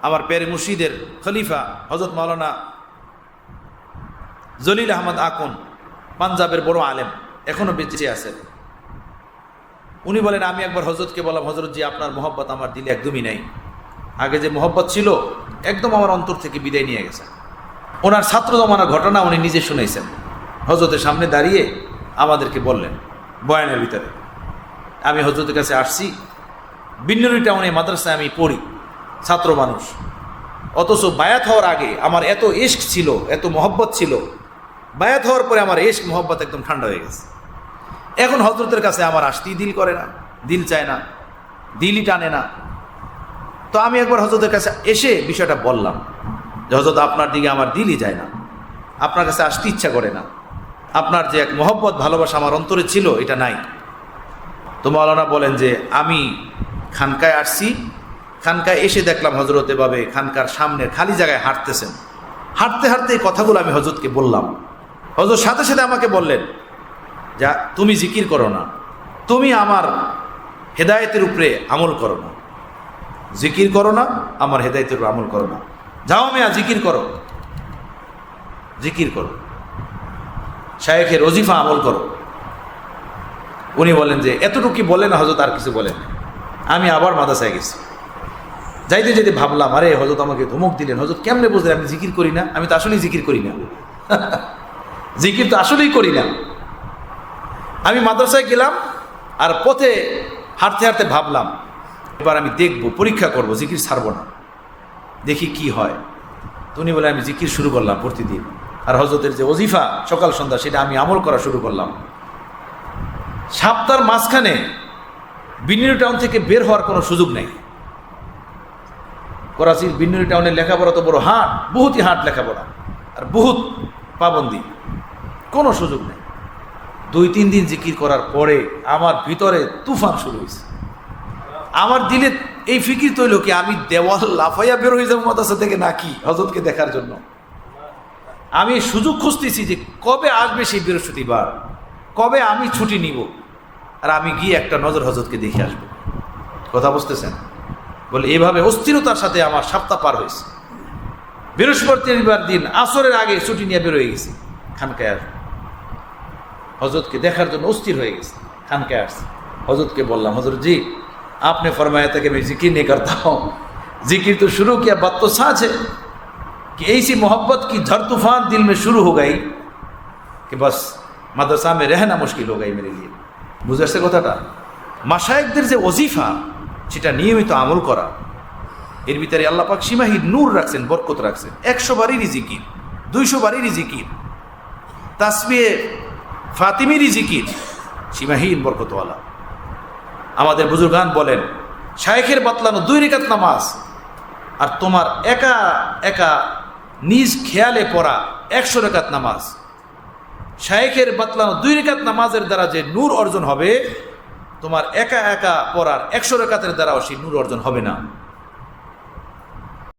আমার পেরে মুর্শিদের খলিফা হযরত মাওলানা জলিল আহমদ আকন, পাঞ্জাবের বড় আলেম, এখনো বেঁচে আছেন। উনি বলেন, আমি একবার হযরতকে বললাম, হযরত জি আপনার মহব্বত আমার দিলে একদমই নাই, আগে যে মহব্বত ছিল একদম আমার অন্তর থেকে বিদায় নিয়ে গেছে। ওনার ছাত্র জমানার ঘটনা উনি নিজে শুনেছেন, হযরতের সামনে দাঁড়িয়ে আমাদেরকে বললেন বয়ানের ভিতরে। আমি হযরতের কাছে আসছি, বিন্নুরি টাউনে মাদ্রাসায় আমি পড়ি, ছাত্র মানুষ, অথচ বায়াত হওয়ার আগে আমার এত ইশক ছিল, এত মহব্বত ছিল, বায়াত হওয়ার পরে আমার ইশক মহব্বত একদম ঠান্ডা হয়ে গেছে। এখন হযরতের কাছে আমার আসতেই দিল করে না, দিল চায় না, দিলই টানে না। তো আমি একবার হযরতের কাছে এসে বিষয়টা বললাম যে হযরত আপনার দিকে আমার দিলই যায় না, আপনার কাছে আসতে ইচ্ছা করে না, আপনার যে এক মহব্বত ভালোবাসা আমার অন্তরে ছিল এটা নাই। তো মাওলানা বলেন যে আমি খানকায় আসছি, খানকায় এসে দেখলাম হযরত এভাবে খানকার সামনে খালি জায়গায় হাঁটতেছেন, হাঁটতে হাঁটতে এই কথাগুলো আমি হযরতকে বললাম। হযরত সাথে সাথে আমাকে বললেন, যা তুমি জিকির করো না, তুমি আমার হেদায়েতের উপরে আমল করো না, জিকির করো না, আমার হেদায়েতের উপরে আমল করো না, যাও মিয়া জিকির করো, জিকির করো, শায়েখের ওজিফা আমল করো। উনি বলেন যে এতটুকু বলেন না হযরত, আর কিছু বলেন। আমি আবার মাদ্রাসায় গেছি, যাইতে যেতে ভাবলাম, আরে হযরত আমাকে ধমক দিলেন, হযরত কেমনে বুঝলেন আমি জিকির করি না? আমি তো আসলেই জিকির করি না, জিকির তো আসলেই করি না। আমি মাদ্রাসায় গেলাম, আর পথে হাঁটতে হাঁটতে ভাবলাম এবার আমি দেখব, পরীক্ষা করব, জিকির ছাড়বো না, দেখি কি হয়। তো উনি বলে আমি জিকির শুরু করলাম প্রতিদিন, আর হযরতের যে ওজিফা সকাল সন্ধ্যা সেটা আমি আমল করা শুরু করলাম। সপ্তাহের মাঝখানে বিন্নুরি টাউন থেকে বের হওয়ার কোনো সুযোগ নেই। করাচির বিন্নুরি টাউনের লেখাপড়া তো বড় হাট, বহুতই হাট লেখাপড়া, আর বহুত পাবন্দি, কোনো সুযোগ নেই। 2-3 দিন জিকির করার পরে আমার ভিতরে তুফান শুরু হয়েছে। আমার দিলে এই ফিকির তৈল কি আমি দেওয়াল লাফাইয়া বের হয়ে যাবো মাদ্রাসা থেকে নাকি হযরতকে দেখার জন্য। আমি সুযোগ খুঁজতেছি যে কবে আসবে সেই বৃহস্পতিবার, কবে আমি ছুটি নিব, আর আমি গিয়ে একটা নজর হযরতকে দেখে আসবো। কথা বুঝতেছেন? বলে এইভাবে অস্থিরতার সাথে আমার সপ্তাহ পার হয়েছে। বৃহস্পতিবার দিন আসরের আগে ছুটি নিয়ে বের হয়ে গেছি, খানকায় আসবো, হযরতকে দেখার জন্য অস্থির হয়ে গেছে। খানকায় আসছে, হযরতকে বললাম, হযরত জি आपने फरमाया था कि मैं जिक्र नहीं करता हूँ, जिक्र तो शुरू किया, बात तो सच है कि ऐसी मोहब्बत की झड़ तूफान दिल में शुरू हो गई कि बस मदरसा में रहना मुश्किल हो गई मेरे लिए। बुझे আসছে কথাটা? মাশায়েখদের যে ওজিফা সেটা নিয়মিত আমল করা, এর ভিতরে আল্লাহ পাক সীমাহীন নূর রাখছেন, বরকত রাখছেন। 100 বারেরই জিকির, 200 বারেরই জিকির, তাসবিহ ফাতিমিরই জিকির, সীমাহীন বরকতওয়ালা। আমাদের বুজুর্গান বলেন, শায়েখের বাতলানো 2 রাকাত নামাজ আর তোমার একা একা নিজ খেয়ালে পড়া 100 রাকাত নামাজ, শায়েখের বাতলানো 2 রাকাত নামাজের দ্বারা যে নূর অর্জন হবে, তোমার একা একা পড়ার 100 রাকাতের দ্বারাও সেই নূর অর্জন হবে না।